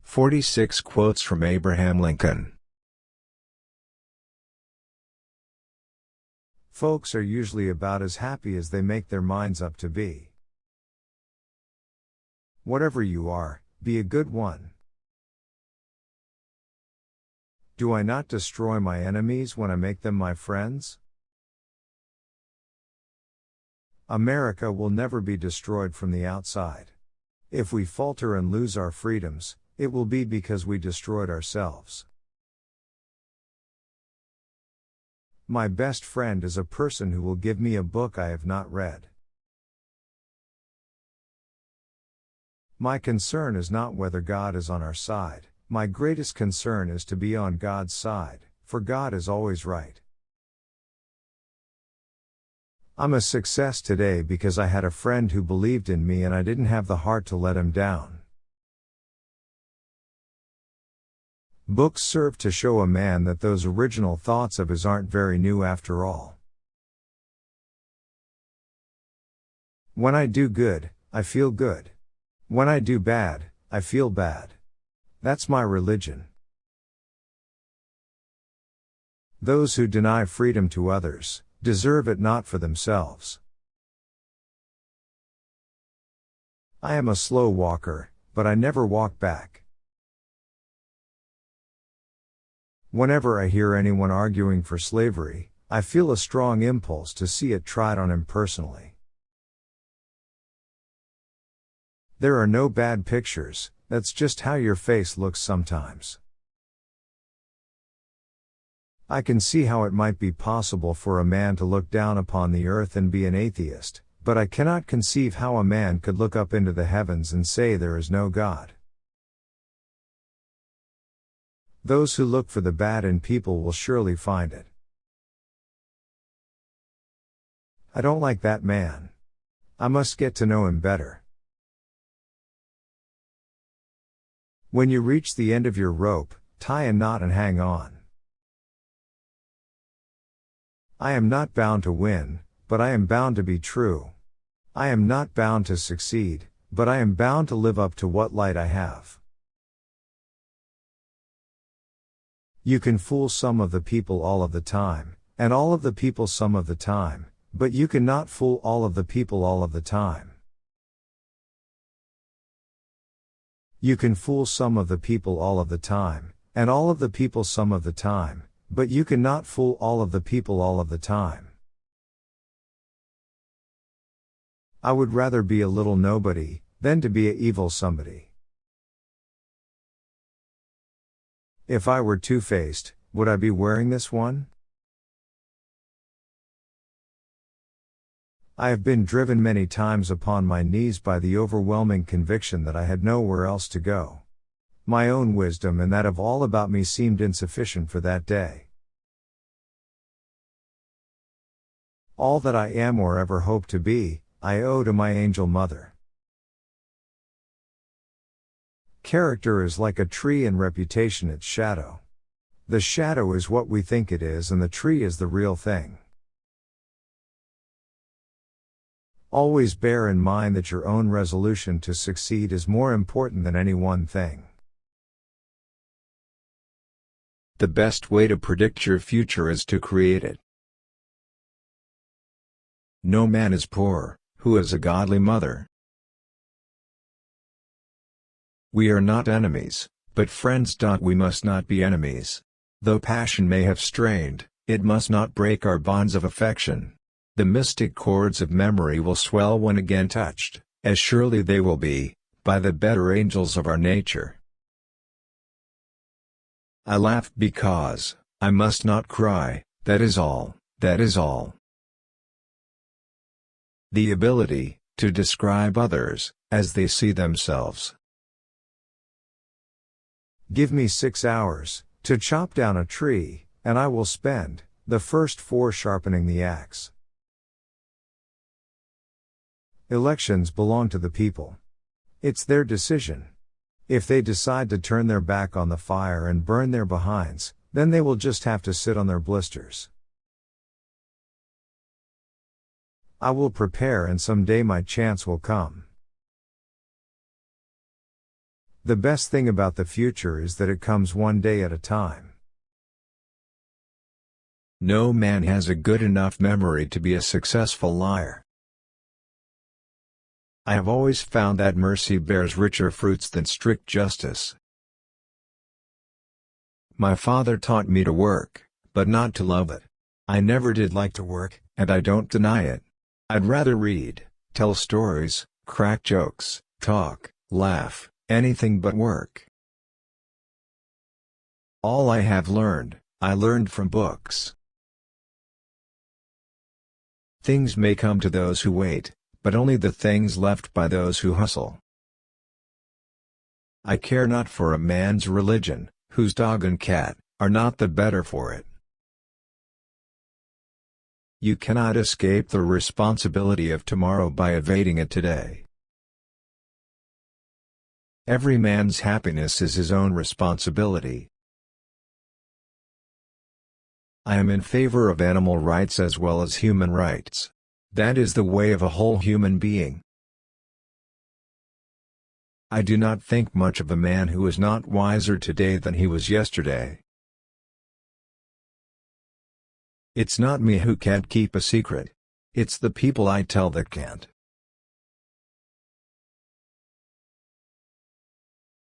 46 Quotes from Abraham Lincoln. Folks are usually about as happy as they make their minds up to be. Whatever you are, be a good one. Do I not destroy my enemies when I make them my friends? America will never be destroyed from the outside. If we falter and lose our freedoms, it will be because we destroyed ourselves. My best friend is a person who will give me a book I have not read. My concern is not whether God is on our side, my greatest concern is to be on God's side, for God is always right. I'm a success today because I had a friend who believed in me and I didn't have the heart to let him down. Books serve to show a man that those original thoughts of his aren't very new after all. When I do good, I feel good. When I do bad, I feel bad. That's my religion. Those who deny freedom to others, deserve it not for themselves. I am a slow walker, but I never walk back. Whenever I hear anyone arguing for slavery, I feel a strong impulse to see it tried on impersonally. There are no bad pictures, that's just how your face looks sometimes. I can see how it might be possible for a man to look down upon the earth and be an atheist, but I cannot conceive how a man could look up into the heavens and say there is no God. Those who look for the bad in people will surely find it. I don't like that man. I must get to know him better. When you reach the end of your rope, tie a knot and hang on. I am not bound to win, but I am bound to be true. I am not bound to succeed, but I am bound to live up to what light I have. You can fool some of the people all of the time, and all of the people some of the time, but you cannot fool all of the people all of the time. You can fool some of the people all of the time, and all of the people some of the time, but you cannot fool all of the people all of the time. I would rather be a little nobody, than to be a evil somebody. If I were two-faced, would I be wearing this one? I have been driven many times upon my knees by the overwhelming conviction that I had nowhere else to go. My own wisdom and that of all about me seemed insufficient for that day. All that I am or ever hope to be, I owe to my angel mother. Character is like a tree and reputation its shadow. The shadow is what we think it is and the tree is the real thing. Always bear in mind that your own resolution to succeed is more important than any one thing. The best way to predict your future is to create it. No man is poor, who has a godly mother. We are not enemies, but friends. We must not be enemies. Though passion may have strained, it must not break our bonds of affection. The mystic chords of memory will swell when again touched, as surely they will be, by the better angels of our nature. I laugh because I must not cry, that is all, that is all. The ability to describe others as they see themselves. Give me 6 hours to chop down a tree, and I will spend the first 4 sharpening the axe. Elections belong to the people. It's their decision. If they decide to turn their back on the fire and burn their behinds, then they will just have to sit on their blisters. I will prepare and someday my chance will come. The best thing about the future is that it comes one day at a time. No man has a good enough memory to be a successful liar. I have always found that mercy bears richer fruits than strict justice. My father taught me to work, but not to love it. I never did like to work, and I don't deny it. I'd rather read, tell stories, crack jokes, talk, laugh, anything but work. All I have learned, I learned from books. Things may come to those who wait, but only the things left by those who hustle. I care not for a man's religion, whose dog and cat are not the better for it. You cannot escape the responsibility of tomorrow by evading it today. Every man's happiness is his own responsibility. I am in favor of animal rights as well as human rights. That is the way of a whole human being. I do not think much of a man who is not wiser today than he was yesterday. It's not me who can't keep a secret. It's the people I tell that can't.